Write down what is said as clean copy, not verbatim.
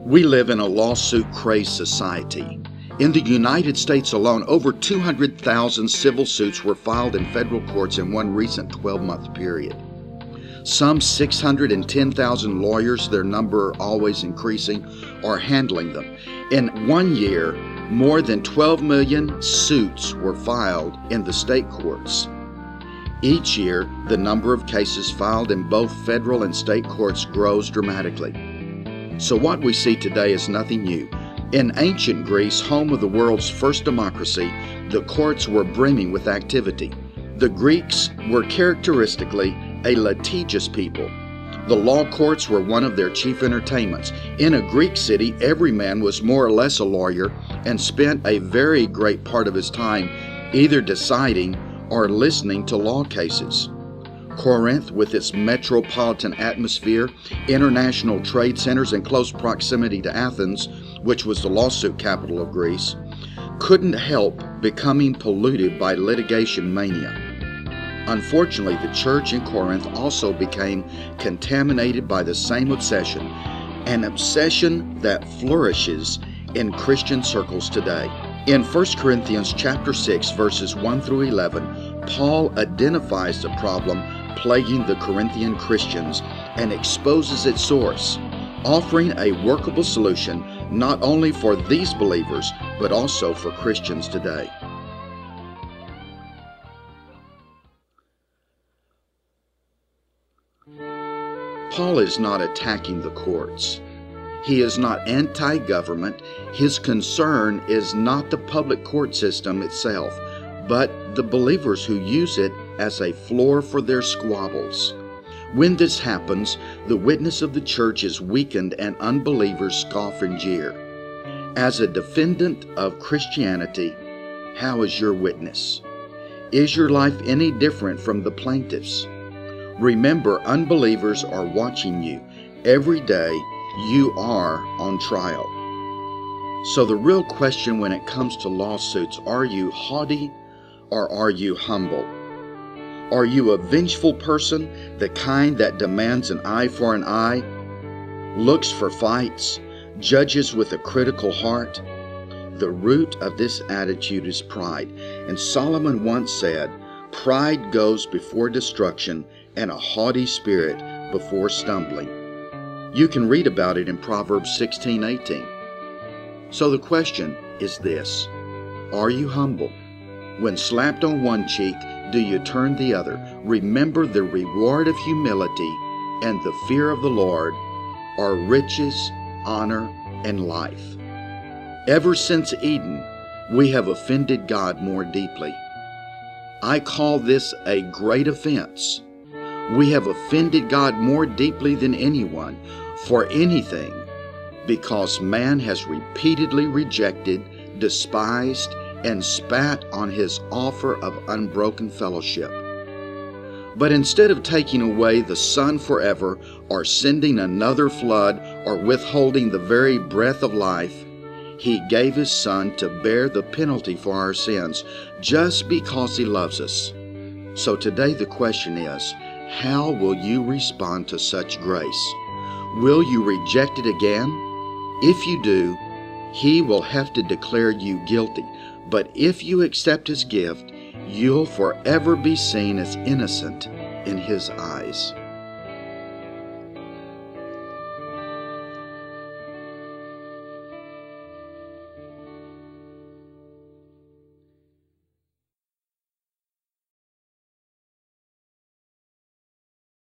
We live in a lawsuit-crazed society. In the United States alone, over 200,000 civil suits were filed in federal courts in one recent 12-month period. Some 610,000 lawyers, their number always increasing, are handling them. In 1 year, more than 12 million suits were filed in the state courts. Each year, the number of cases filed in both federal and state courts grows dramatically. So what we see today is nothing new. In ancient Greece, home of the world's first democracy, the courts were brimming with activity. The Greeks were characteristically a litigious people. The law courts were one of their chief entertainments. In a Greek city, every man was more or less a lawyer and spent a very great part of his time either deciding or listening to law cases. Corinth, with its metropolitan atmosphere, international trade centers, and close proximity to Athens, which was the lawsuit capital of Greece, couldn't help becoming polluted by litigation mania. Unfortunately, the church in Corinth also became contaminated by the same obsession, an obsession that flourishes in Christian circles today. In 1 Corinthians chapter 6, verses 1 through 11, Paul identifies the problem plaguing the Corinthian Christians and exposes its source, offering a workable solution not only for these believers, but also for Christians today. Paul is not attacking the courts. He is not anti-government. His concern is not the public court system itself, but the believers who use it as a floor for their squabbles. When this happens, the witness of the church is weakened and unbelievers scoff and jeer. As a defendant of Christianity, how is your witness? Is your life any different from the plaintiffs? Remember, unbelievers are watching you. Every day you are on trial. So the real question when it comes to lawsuits, are you haughty or are you humble? Are you a vengeful person, the kind that demands an eye for an eye, looks for fights, judges with a critical heart? The root of this attitude is pride. And Solomon once said, "Pride goes before destruction, and a haughty spirit before stumbling." You can read about it in Proverbs 16:18. So the question is this: are you humble? When slapped on one cheek, do you turn the other? Remember, the reward of humility and the fear of the Lord are riches, honor, and life. Ever since Eden, we have offended God more deeply. I call this a great offense. We have offended God more deeply than anyone for anything, because man has repeatedly rejected, despised, and spat on his offer of unbroken fellowship. But instead of taking away the sun forever, or sending another flood, or withholding the very breath of life, He gave His Son to bear the penalty for our sins, just because He loves us. So today the question is, how will you respond to such grace? Will you reject it again? If you do, He will have to declare you guilty. But if you accept His gift, you'll forever be seen as innocent in His eyes.